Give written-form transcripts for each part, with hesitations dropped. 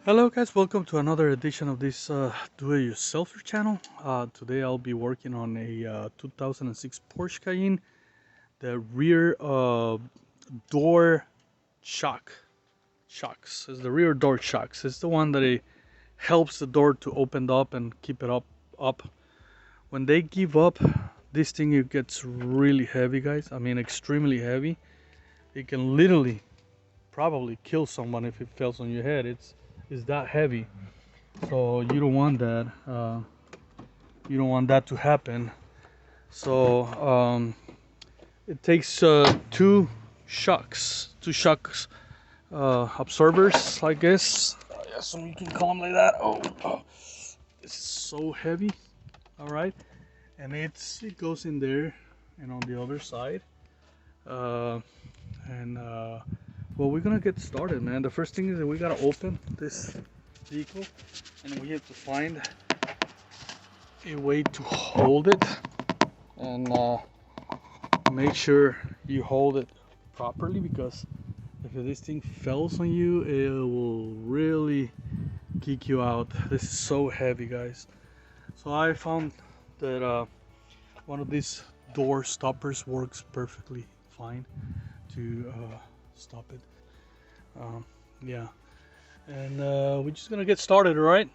Hello guys, welcome to another edition of this do-it-yourself channel. Today I'll be working on a 2006 Porsche Cayenne, the rear door shocks. It's the rear door shocks. It's the one that it helps the door to open up and keep it up. When they give up, this thing it gets really heavy, guys. I mean, extremely heavy. It can literally probably kill someone if it falls on your head. It's that heavy. So you don't want that. You don't want that to happen. So it takes two shocks absorbers, I guess. Yeah, so you can call them like that. Oh, it's so heavy. All right, and it goes in there and on the other side. Well, we're gonna get started, man. The first thing is that we gotta open this vehicle, and we have to find a way to hold it, and make sure you hold it properly, because if this thing falls on you, it will really kick you out. This is so heavy, guys. So I found that one of these door stoppers works perfectly fine to stop it. Yeah, and we're just gonna get started, all right?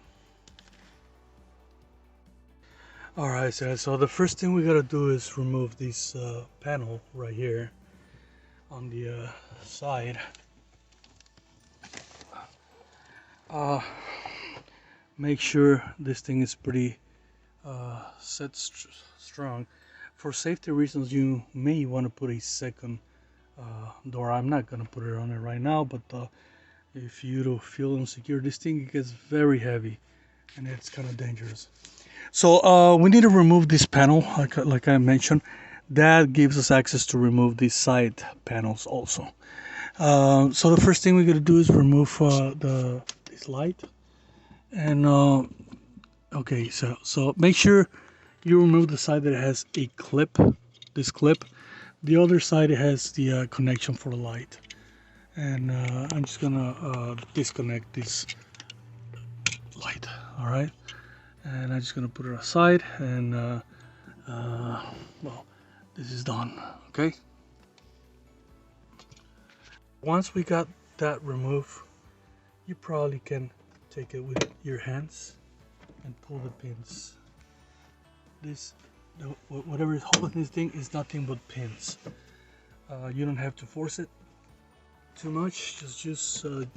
All right, so the first thing we gotta do is remove this panel right here on the side. Make sure this thing is pretty set strong. For safety reasons, you may want to put a second door. I'm not gonna put it on it right now, but if you don't feel insecure, this thing gets very heavy and it's kind of dangerous. So we need to remove this panel, like I mentioned. That gives us access to remove these side panels also. So the first thing we're gonna do is remove this light. And okay, so make sure you remove the side that has a clip, this clip. The other side has the connection for the light. And I'm just gonna disconnect this light, all right? And I'm just gonna put it aside, and well, this is done, okay? Once we got that removed, you probably can take it with your hands and pull the pins. Whatever is holding this thing is nothing but pins. You don't have to force it too much. Just you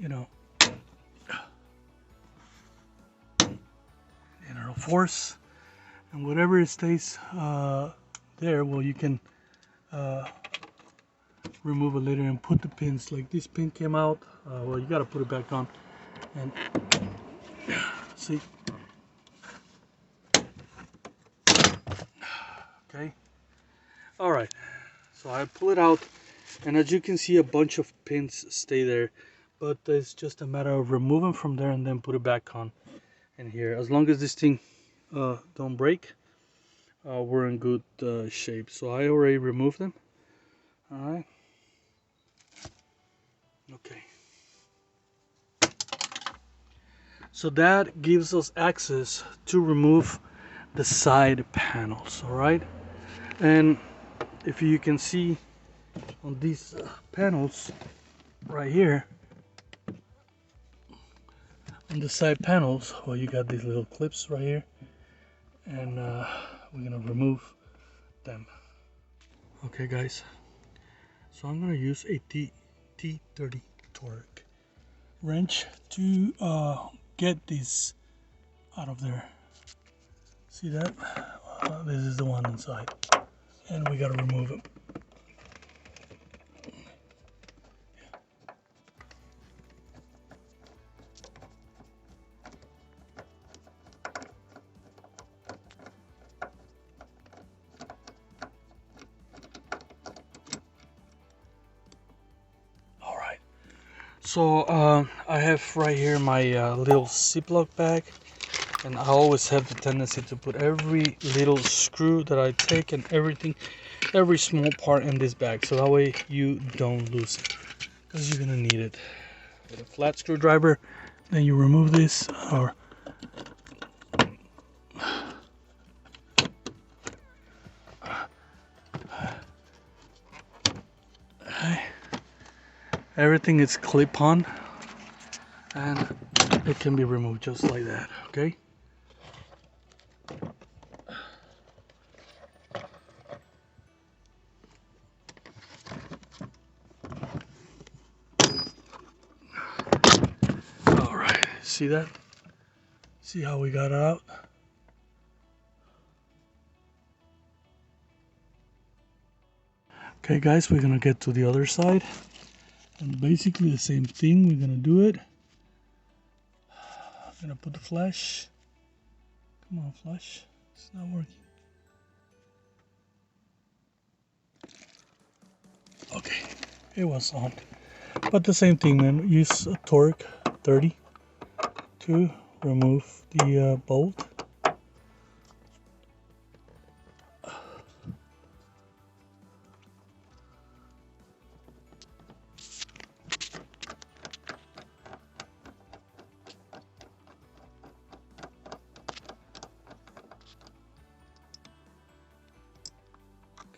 know, force, and whatever it stays there, well, you can remove it later and put the pins. Like this pin came out, well, you got to put it back on, and see. Okay, all right, so I pull it out, and as you can see, a bunch of pins stay there, but it's just a matter of removing from there and then put it back on in here. As long as this thing don't break, we're in good shape. So I already removed them. All right, okay, so that gives us access to remove the side panels. All right, and if you can see on these panels right here, on the side panels, well, you got these little clips right here, and we're gonna remove them. Okay, guys, so I'm gonna use a T30 torque wrench to get this out of there. See that? This is the one inside, and we gotta remove it. So I have right here my little Ziploc bag, and I always have the tendency to put every little screw that I take and everything, every small part in this bag, so that way you don't lose it, because you're gonna need it. with a flat screwdriver. Then you remove this, or everything is clip-on, and it can be removed just like that. Okay. See that? See how we got it out? Okay guys, we're gonna get to the other side. And basically the same thing, we're gonna do it. I'm gonna put the flash. Come on, flash. It's not working. Okay, it was on. But the same thing, man. Use a torque 30 to remove the bolt.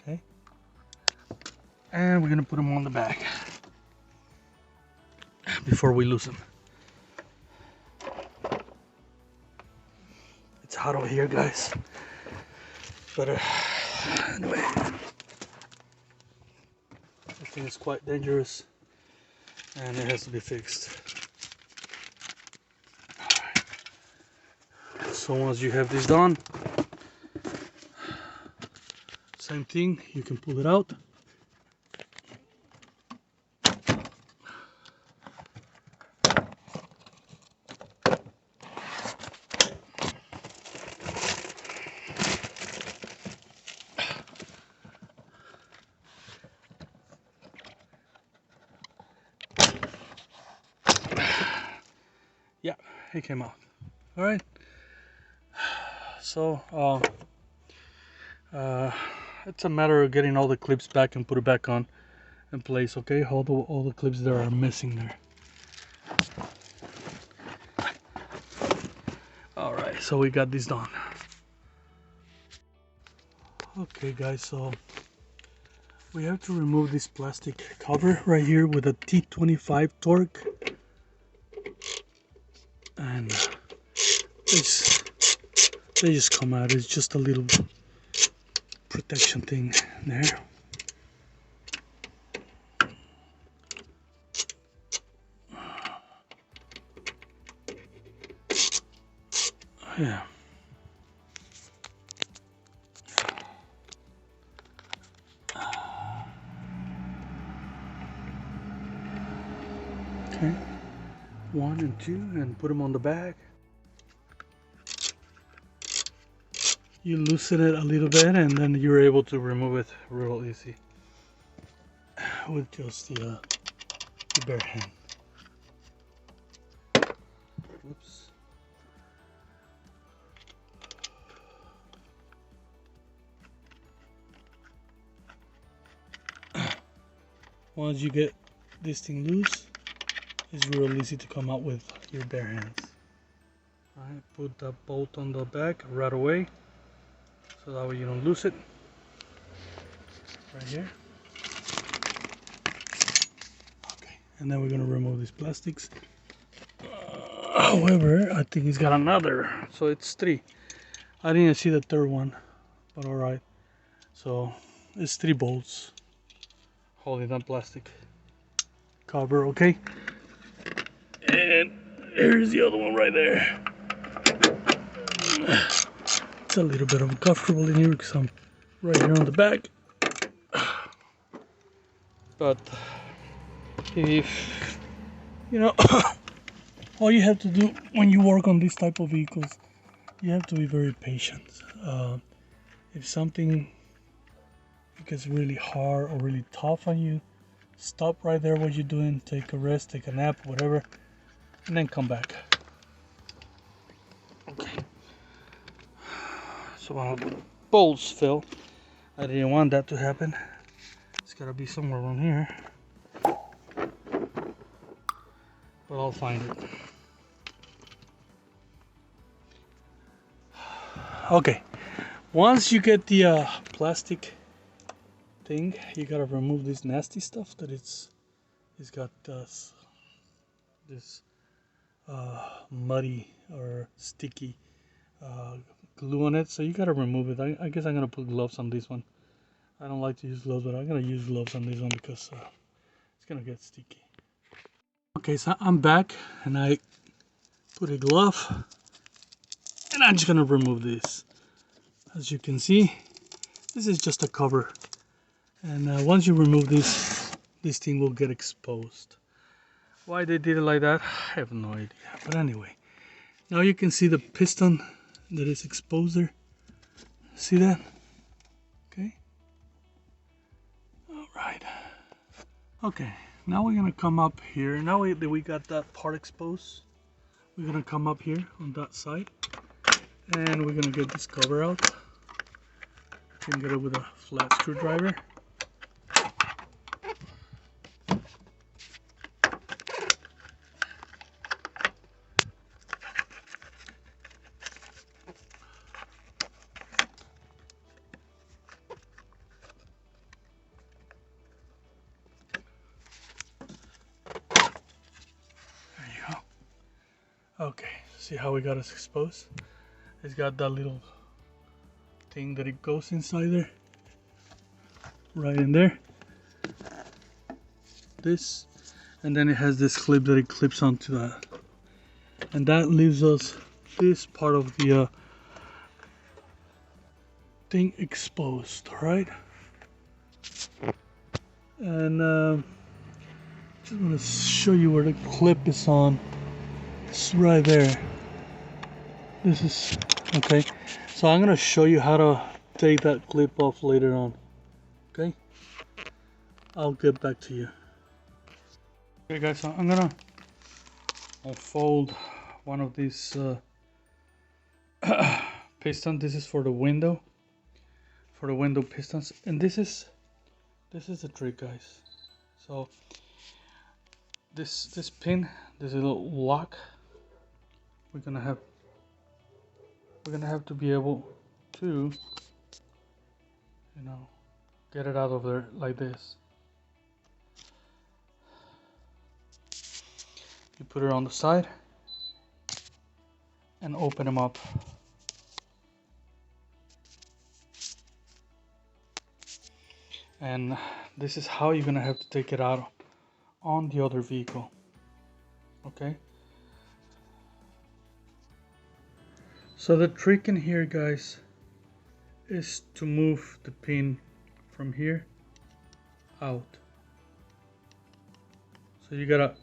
Okay, and we're gonna put them on the back before we lose them. It's hot over here, guys, but anyway, this thing is quite dangerous and it has to be fixed. Alright. So once you have this done, same thing, you can pull it out. Yeah, it came out. All right. So it's a matter of getting all the clips back and put it back on in place. Okay, all the clips there are missing there. All right, so we got this done. Okay, guys, so we have to remove this plastic cover right here with a T25 torque. And they just come out. It's just a little protection thing there. Yeah. Okay. 1 and 2, and put them on the back. You loosen it a little bit and then you're able to remove it real easy with just the bare hand. Whoops. Once you get this thing loose, it's real easy to come out with your bare hands. Alright, put the bolt on the back right away, so that way you don't lose it. Right here. Okay, and then we're gonna remove these plastics. However, I think he's got another, so it's 3. I didn't see the third one, but alright. So it's 3 bolts holding that plastic cover, okay? And here's the other one right there. It's a little bit uncomfortable in here because I'm right here on the back. But if, you know, all you have to do when you work on this type of vehicles, you have to be very patient. If something gets really hard or really tough on you, stop right there what you're doing, take a rest, take a nap, whatever, and then come back. Okay. So while the bolts fell, I didn't want that to happen. It's gotta be somewhere around here. but I'll find it. Okay, once you get the plastic thing, you gotta remove this nasty stuff that it's got this muddy or sticky glue on it, so you gotta remove it. I guess I'm gonna put gloves on this one. I don't like to use gloves, but I'm gonna use gloves on this one because it's gonna get sticky. Okay, so I'm back and I put a glove and I'm just gonna remove this. As you can see, this is just a cover, and once you remove this thing will get exposed. Why they did it like that, I have no idea, but anyway, now you can see the piston that is exposed there. See that? Okay. All right. Okay, now we're gonna come up here. Now that we got that part exposed, we're gonna come up here on that side and we're gonna get this cover out. You can get it with a flat screwdriver. Okay, see how we got it exposed? It's got that little thing that it goes inside there. Right in there. This. And then it has this clip that it clips onto that. And that leaves us this part of the thing exposed, right? And just want to show you where the clip is on. It's right there. This is okay. So I'm gonna show you how to take that clip off later on. Okay? I'll get back to you. Okay guys, so I'm gonna unfold one of these piston. This is for the window. For the window pistons. And this is the trick, guys. So this pin, this little lock, we're gonna have to be able to, you know, get it out of there like this. You put it on the side and open them up. And this is how you're gonna have to take it out on the other vehicle. Okay? So the trick in here, guys, is to move the pin from here out. So you gotta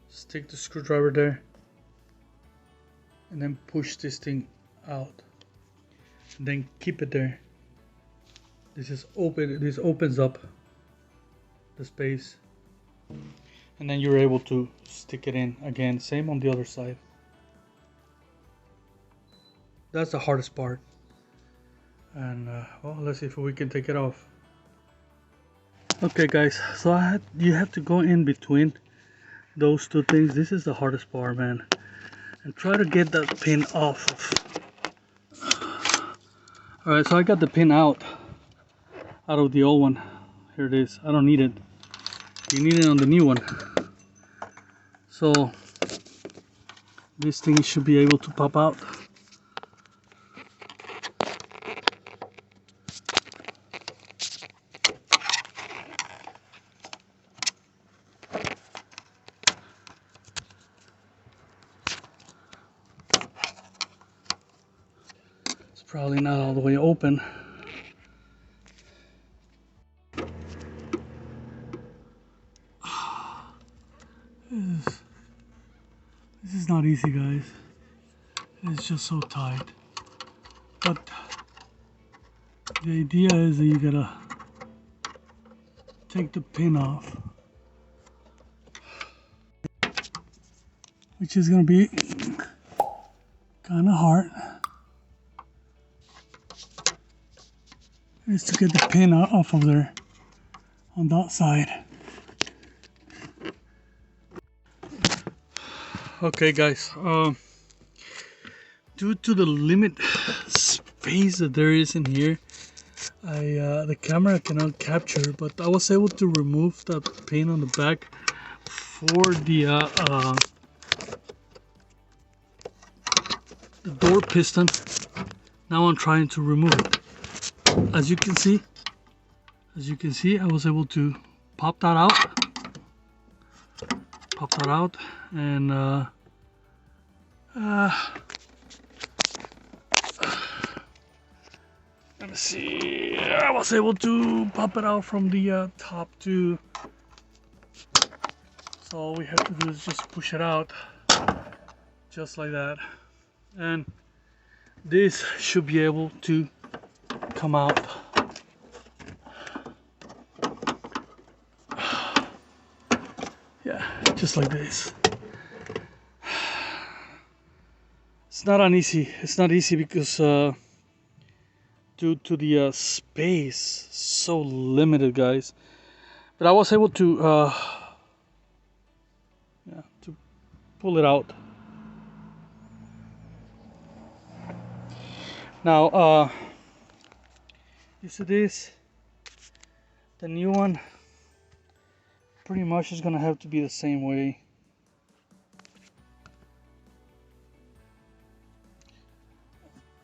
stick the screwdriver there and then push this thing out and then keep it there. This is open. This opens up the space, and then you're able to stick it in again. Same on the other side. That's the hardest part, and well, let's see if we can take it off. Okay guys, so you have to go in between those two things. This is the hardest part, man, and try to get that pin off of. All right, so I got the pin out of the old one. Here it is. I don't need it. You need it on the new one. So this thing should be able to pop out. It's probably not all the way open. This is not easy, guys. It's just so tight. But the idea is that you gotta take the pin off, which is gonna be kind of hard. Is to get the pin off of there on that side. Okay guys, due to the limit space that there is in here, the camera cannot capture, but I was able to remove that pin on the back for the door piston. Now I'm trying to remove it. As you can see, I was able to pop that out, and let me see. I was able to pop it out from the top too. So all we have to do is just push it out, just like that, and this should be able to come out. Yeah, just like this. It's not easy because due to the space, so limited, guys. But I was able to to pull it out. Now you see this, the new one pretty much is gonna have to be the same way.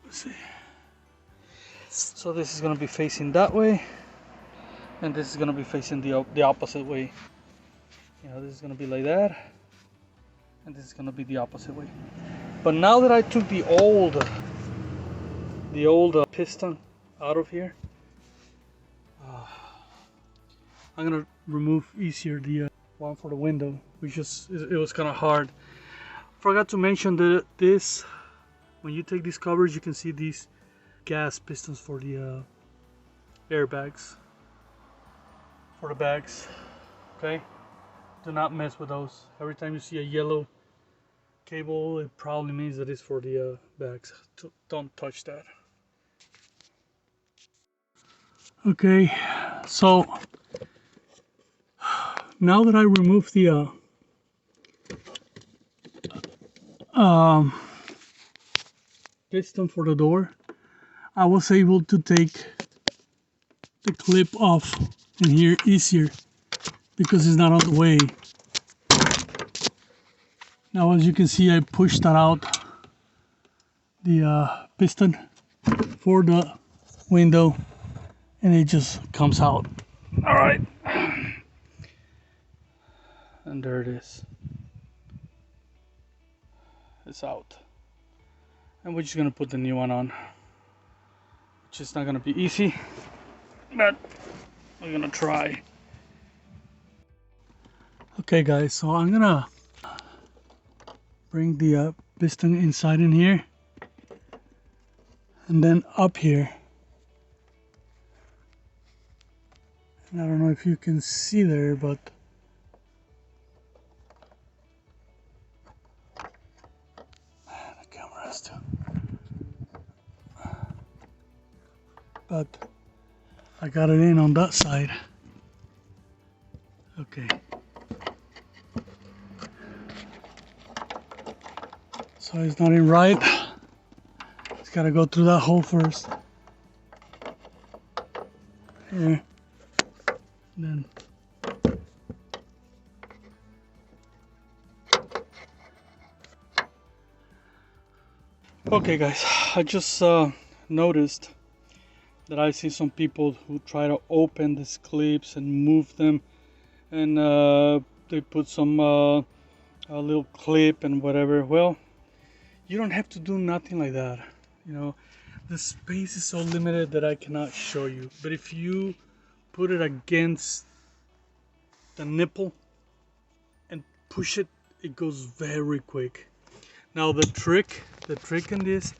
Let's see. So this is gonna be facing that way, and this is gonna be facing the opposite way. You know, this is gonna be like that, and this is gonna be the opposite way. But now that I took the old piston out of here, I'm gonna remove easier the one for the window, which it was kind of hard. Forgot to mention that this, when you take these covers, you can see these gas pistons for the airbags, for the bags. Okay, do not mess with those. Every time you see a yellow cable, it probably means that it's for the bags. Don't touch that. Okay, so now that I removed the piston for the door, I was able to take the clip off in here easier because it's not on the way. Now, as you can see, I pushed that out, the piston for the window, and it just comes out. All right, and there it is. It's out, and we're just gonna put the new one on, which is not gonna be easy, but we're gonna try. Okay guys, so I'm gonna bring the piston inside in here, and then up here, and I don't know if you can see there, but the camera has to, but I got it in on that side. Okay, so it's not in right. It's gotta go through that hole first. Here. And then okay guys, I just noticed that I see some people who try to open these clips and move them, and they put some a little clip and whatever. Well, you don't have to do nothing like that. You know, the space is so limited that I cannot show you, but if you put it against the nipple and push it, it goes very quick. Now the trick in this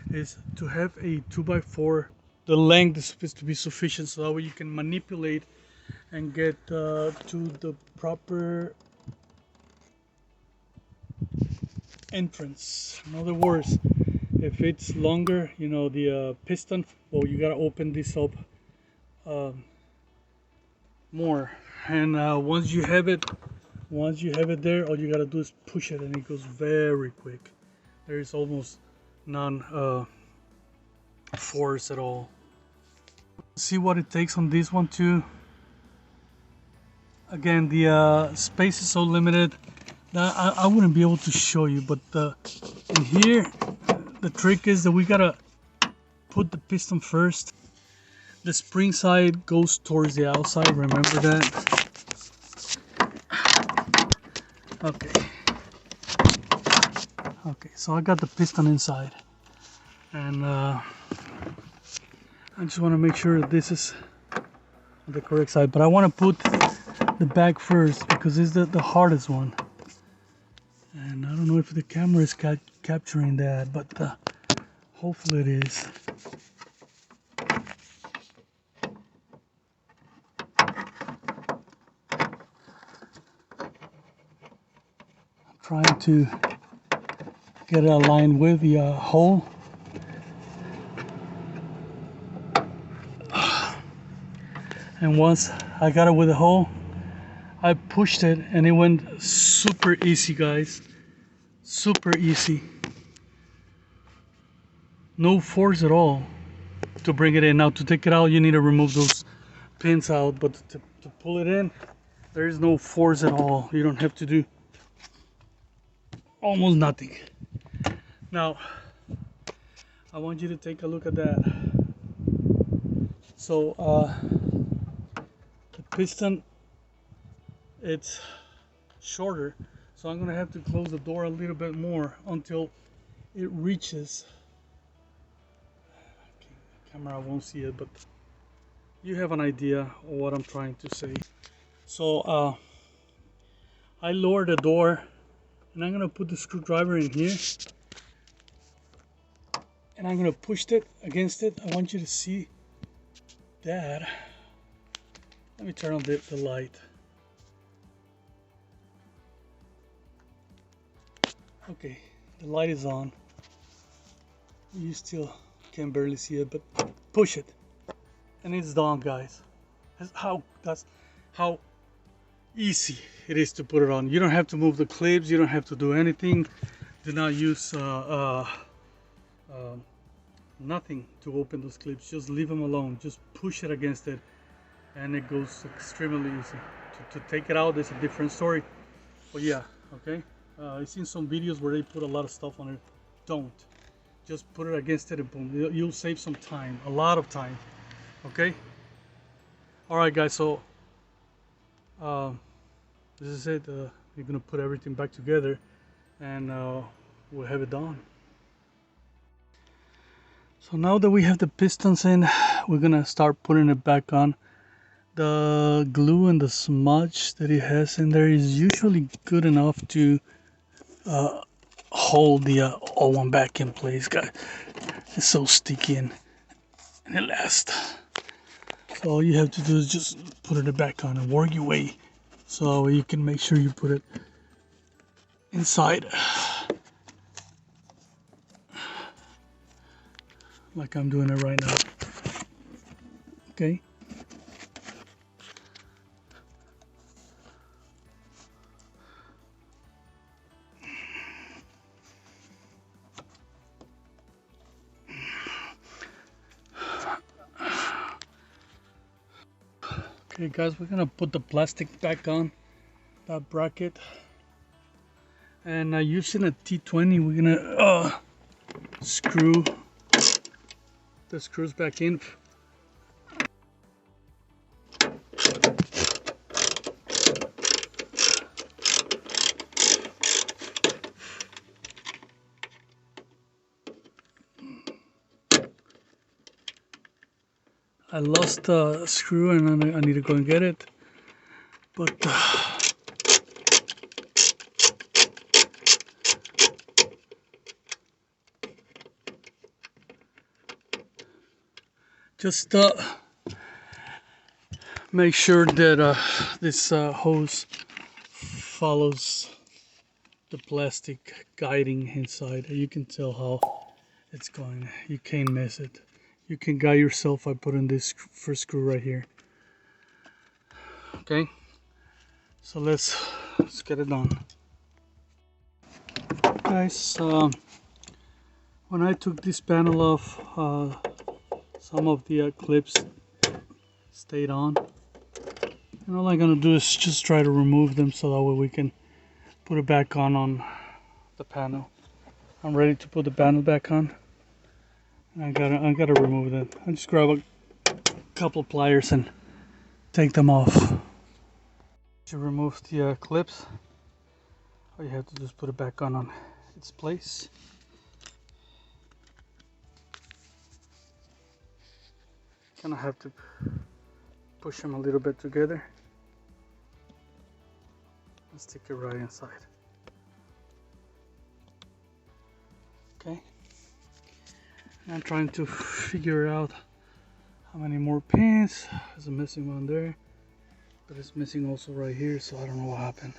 is to have a 2x4. The length is supposed to be sufficient, so that way you can manipulate and get to the proper entrance. In other words, if it's longer, you know, the piston, well, you gotta open this up more, and once you have it Once you have it there, all you gotta do is push it and it goes very quick. There is almost none force at all. See what it takes on this one too. Again, the space is so limited that I wouldn't be able to show you, but in here the trick is that we gotta put the piston first. The spring side goes towards the outside, remember that? Okay, so I got the piston inside, and I just want to make sure that this is the correct side, but I want to put the back first because it's the hardest one, and I don't know if the camera is capturing that, but hopefully it is. Trying to get it aligned with the hole. And once I got it with the hole, I pushed it and it went super easy, guys. Super easy. No force at all to bring it in. Now to take it out, you need to remove those pins out, but to pull it in, there is no force at all. You don't have to do almost nothing. Now I want you to take a look at that. So the piston, it's shorter, so I'm gonna have to close the door a little bit more until it reaches. Okay, the camera won't see it, but you have an idea of what I'm trying to say. So I lower the door and I'm gonna put the screwdriver in here and I'm gonna push it against it. I want you to see that. Let me turn on the light. Okay, the light is on. You still can barely see it, but push it and it's done, guys. That's how easy it is to put it on. You don't have to move the clips, you don't have to do anything. Do not use nothing to open those clips. Just leave them alone. Just push it against it and it goes extremely easy. To take it out is a different story, but yeah, okay. I've seen some videos where they put a lot of stuff on it. Don't. Just put it against it and boom. You'll save some time, a lot of time. Okay. All right, guys. So this is it. You're gonna put everything back together, and we'll have it done. So now that we have the pistons in, we're gonna start putting it back on. The glue and the smudge that it has in there is usually good enough to hold the old one back in place, guys. It's so sticky and it lasts. So all you have to do is just put it back on and work your way so you can make sure you put it inside like I'm doing it right now. Okay. Okay guys, we're gonna put the plastic back on that bracket, and using a T20 we're gonna screw the screws back in. I lost the screw and I need to go and get it, but just make sure that this hose follows the plastic guiding inside. You can tell how it's going. You can't miss it. You can guide yourself by putting this first screw right here. Okay, so let's let's get it done. Guys, when I took this panel off, some of the clips stayed on. And all I'm gonna do is just try to remove them so that way we can put it back on the panel. I'm ready to put the panel back on. I gotta remove them. I just grab a couple pliers and take them off. To remove the clips, all you have to do is put it back on its place. Kind of have to push them a little bit together and stick it right inside. Okay. I'm trying to figure out how many more pins. There's a missing one there, but it's missing also right here, so I don't know what happened.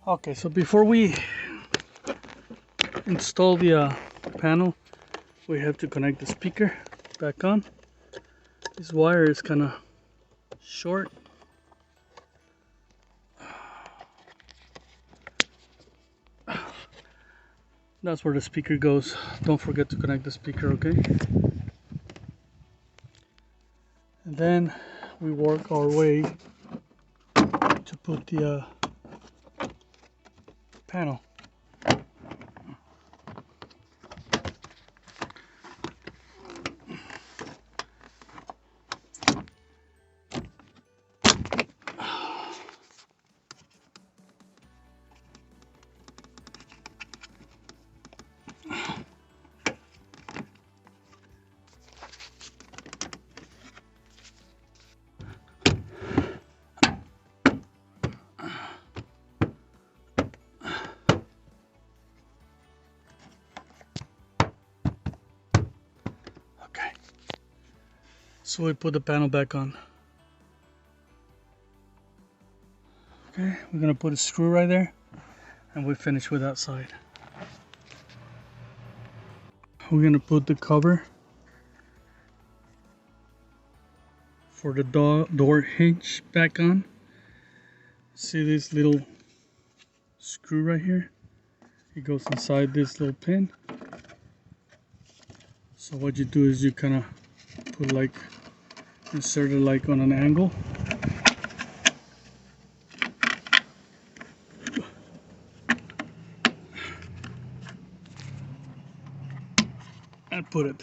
Okay, so before we install the panel, we have to connect the speaker back on. This wire is kind of short. That's where the speaker goes. Don't forget to connect the speaker, okay? And then we work our way to put the panel. So we put the panel back on. Okay, we're gonna put a screw right there, and we finish with that side. We're gonna put the cover for the door hinge back on. See this little screw right here? It goes inside this little pin. So what you do is you kind of put like, insert it like on an angle. And put it.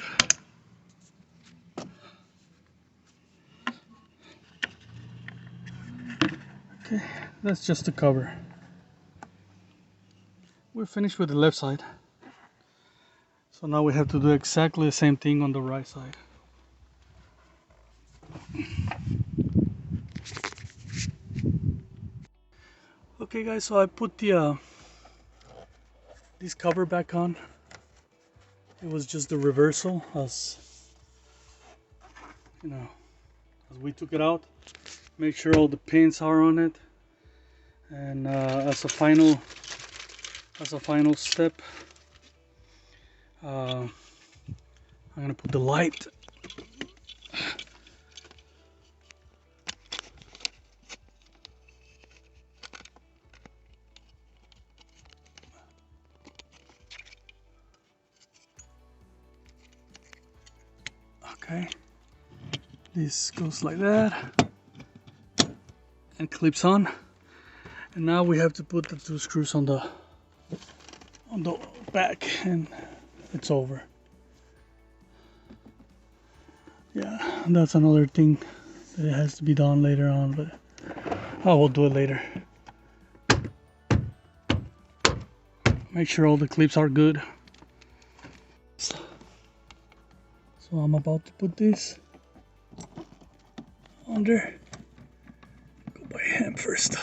Okay, that's just the cover. We're finished with the left side. So now we have to do exactly the same thing on the right side. Okay guys, so I put the this cover back on. It was just the reversal as you know, as we took it out. Make sure all the pins are on it, and as a final step, I'm gonna put the light. Okay, this goes like that and clips on, and now we have to put the two screws on the back, and it's over. Yeah, that's another thing that it has to be done later on, but I will do it later. Make sure all the clips are good. So I'm about to put this under. Go by hand first.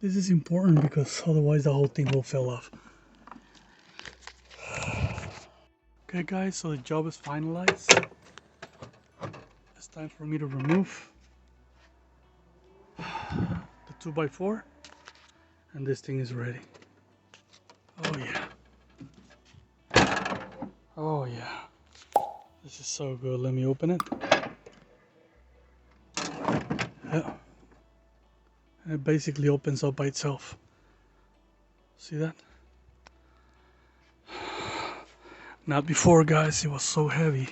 This is important because otherwise the whole thing will fall off. Okay guys, so the job is finalized. It's time for me to remove the 2x4 and this thing is ready. Oh yeah. Oh yeah. This is so good. Let me open it. Yeah. And it basically opens up by itself. See that? Not before, guys. It was so heavy.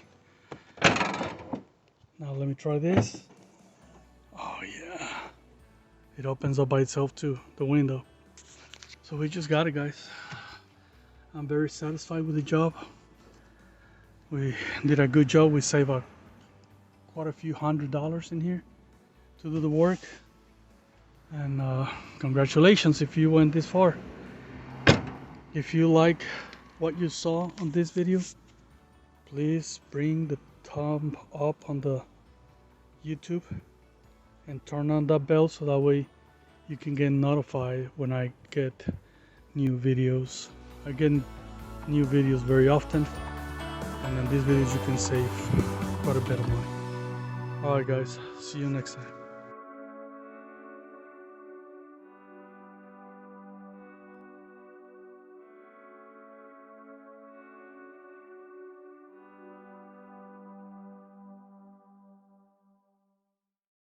Now let me try this. Oh yeah. It opens up by itself too, the window. So we just got it, guys. I'm very satisfied with the job. We did a good job. We saved quite a few $100s in here to do the work. And congratulations if you went this far. If you like what you saw on this video, please bring the thumb up on the YouTube and turn on that bell so that way you can get notified when I get new videos. I get new videos very often, and in these videos you can save quite a bit of money. Alright guys, see you next time.